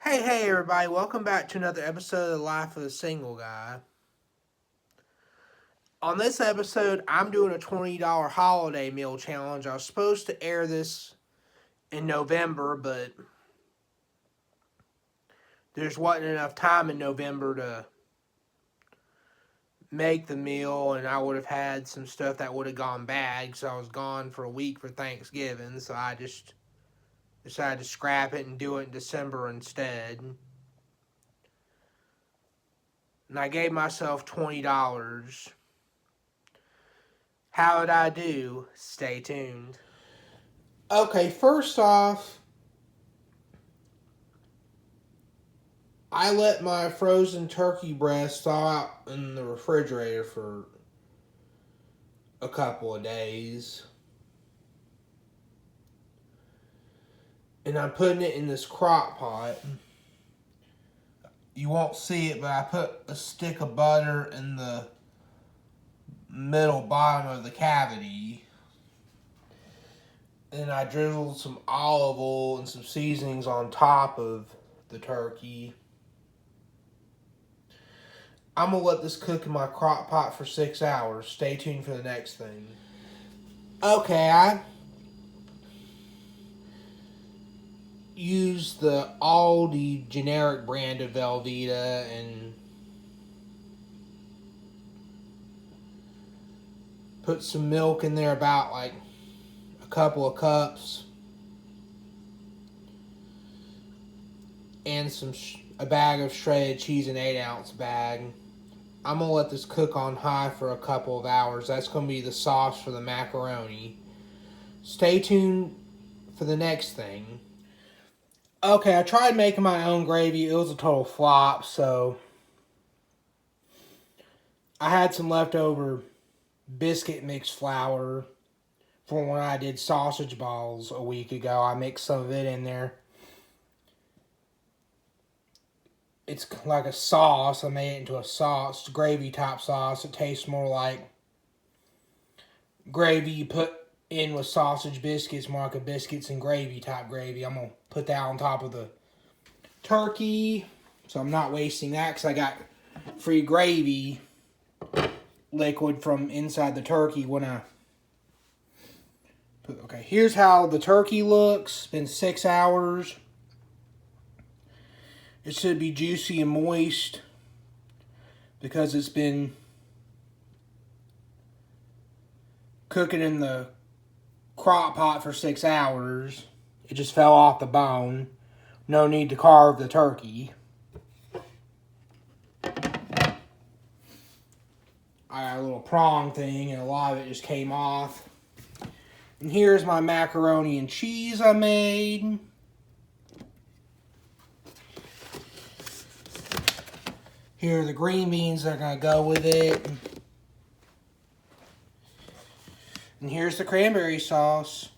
Hey everybody, welcome back to another episode of The Life of a Single Guy. On this episode, I'm doing a $20 holiday meal challenge. I was supposed to air this in November, but there's wasn't enough time in November to make the meal, and I would have had some stuff that would have gone bad because I was gone for a week for Thanksgiving, so I just decided to scrap it and do it in December instead. And I gave myself $20. How would I do? Stay tuned. Okay, first off, I let my frozen turkey breast thaw out in the refrigerator for a couple of days. And I'm putting it in this crock pot. You won't see it, but I put a stick of butter in the middle bottom of the cavity. And I drizzled some olive oil and some seasonings on top of the turkey. I'm going to let this cook in my crock pot for 6 hours. Stay tuned for the next thing. Okay, I use the Aldi generic brand of Velveeta and put some milk in there, about like a couple of cups, and a bag of shredded cheese, an 8-ounce bag. I'm going to let this cook on high for a couple of hours. That's going to be the sauce for the macaroni. Stay tuned for the next thing. Okay, I tried making my own gravy. It was a total flop, so I had some leftover biscuit mix flour from when I did sausage balls a week ago. I mixed some of it in there. It's like a sauce. I made it into a sauce, gravy type sauce. It tastes more like gravy you put in with sausage biscuits, more like a biscuits and gravy type gravy. I'm going to put that on top of the turkey, so I'm not wasting that because I got free gravy liquid from inside the turkey when I put. Okay, here's how the turkey looks. It's been 6 hours. It should be juicy and moist because it's been cooking in the crock pot for 6 hours. It just fell off the bone. No need to carve the turkey. I got a little prong thing and a lot of it just came off. And here's my macaroni and cheese I made. Here are the green beans that are going to go with it. And here's the cranberry sauce.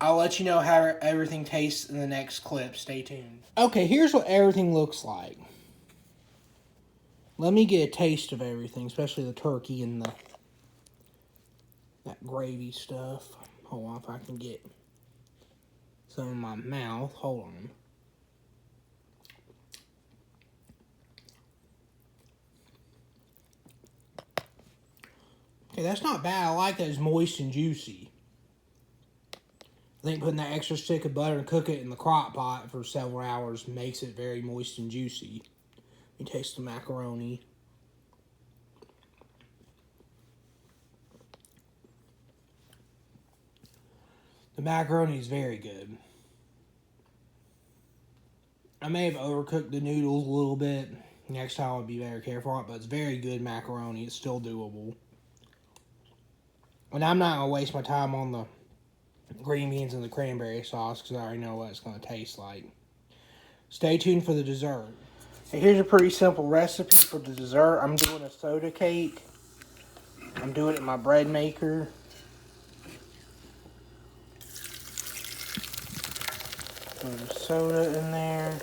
I'll let you know how everything tastes in the next clip. Stay tuned. Okay, here's what everything looks like. Let me get a taste of everything, especially the turkey and that gravy stuff. Hold on if I can get some in my mouth. Hold on. Okay, that's not bad. I like that it's moist and juicy. I think putting that extra stick of butter and cook it in the crock pot for several hours makes it very moist and juicy. You taste the macaroni. The macaroni is very good. I may have overcooked the noodles a little bit. Next time I'll be very careful on it, but it's very good macaroni. It's still doable. And I'm not going to waste my time on the green beans and the cranberry sauce because I already know what it's going to taste like. Stay tuned for the dessert. Hey, here's a pretty simple recipe for the dessert. I'm doing a soda cake. I'm doing it in my bread maker. Put the soda in there.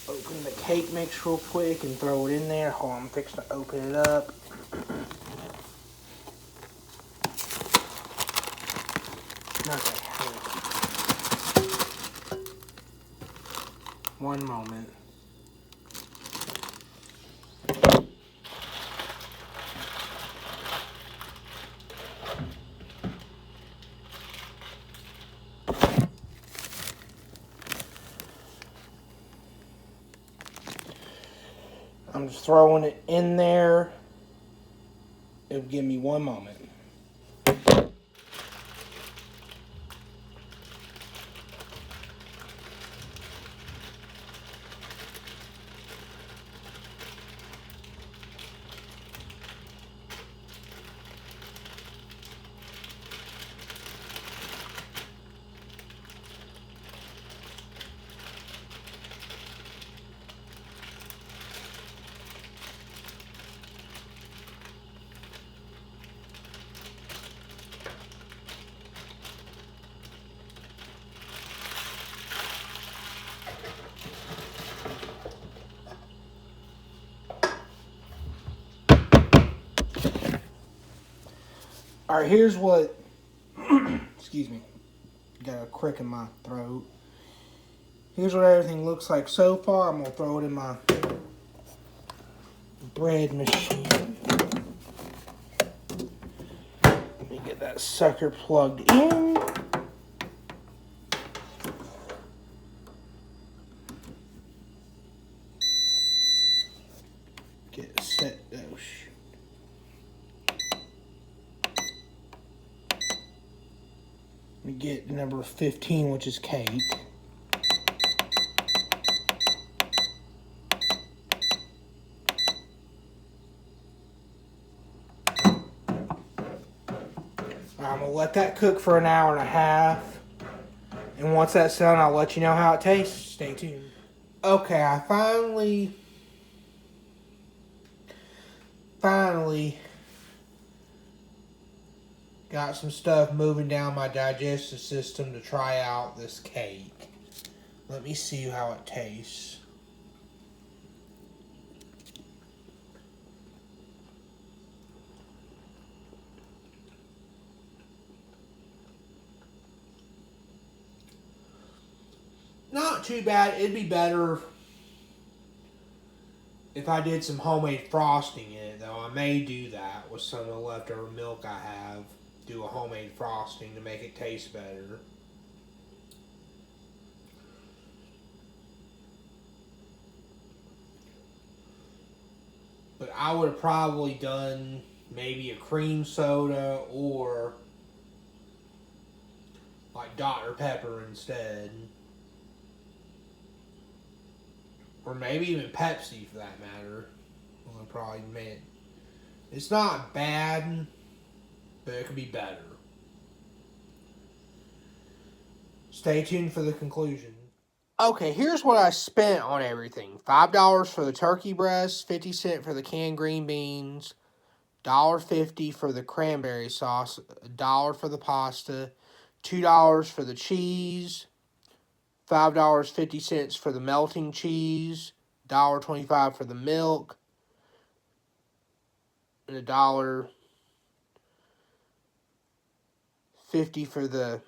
Open the cake mix real quick and throw it in there. Hold on, I'm fixing to open it up. Okay. One moment. I'm just throwing it in there. It'll give me one moment. All right, here's what, excuse me, got a crick in my throat. Here's what everything looks like so far. I'm going to throw it in my bread machine. Let me get that sucker plugged in. Get it set. Oh, shoot. Let me get number 15, which is cake. I'm going to let that cook for an hour and a half. And once that's done, I'll let you know how it tastes. Stay tuned. Okay, I finally got some stuff moving down my digestive system to try out this cake. Let me see how it tastes. Not too bad. It'd be better if I did some homemade frosting in it, though. I may do that with some of the leftover milk I have. Do a homemade frosting to make it taste better. But I would have probably done maybe a cream soda or like Dr. Pepper instead. Or maybe even Pepsi for that matter. Well, I probably made. It's not bad, but it could be better. Stay tuned for the conclusion. Okay, here's what I spent on everything. $5 for the turkey breast, 50 cents for the canned green beans, $1.50 for the cranberry sauce, $1 for the pasta, $2 for the cheese, $5.50 for the melting cheese, $1.25 for the milk, and $1.50 for the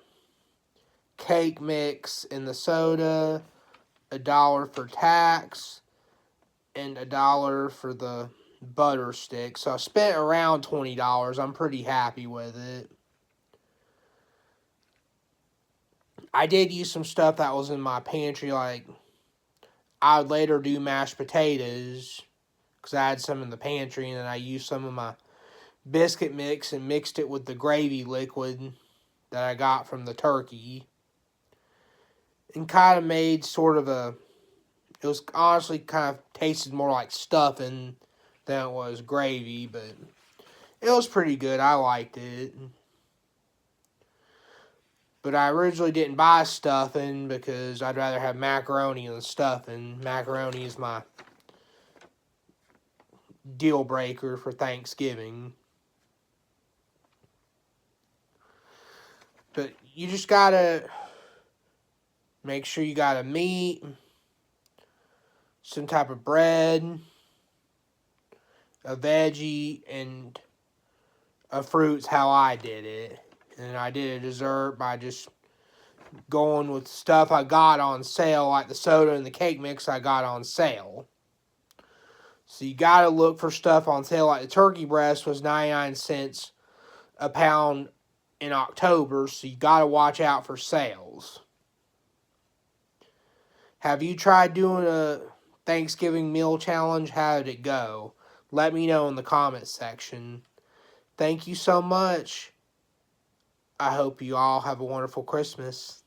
cake mix and the soda, $1 for tax, and $1 for the butter stick. So I spent around $20. I'm pretty happy with it. I did use some stuff that was in my pantry, like I would later do mashed potatoes because I had some in the pantry, and then I used some of my biscuit mix and mixed it with the gravy liquid that I got from the turkey, and kind of made sort of a, it was honestly kind of tasted more like stuffing than it was gravy, but it was pretty good. I liked it. But I originally didn't buy stuffing because I'd rather have macaroni than stuffing. Macaroni is my deal breaker for Thanksgiving. But you just gotta make sure you got a meat, some type of bread, a veggie, and a fruit's how I did it. And I did a dessert by just going with stuff I got on sale, like the soda and the cake mix I got on sale. So you got to look for stuff on sale, like the turkey breast was 99 cents a pound in October, so you got to watch out for sales. Have you tried doing a Thanksgiving meal challenge? How did it go? Let me know in the comments section. Thank you so much. I hope you all have a wonderful Christmas.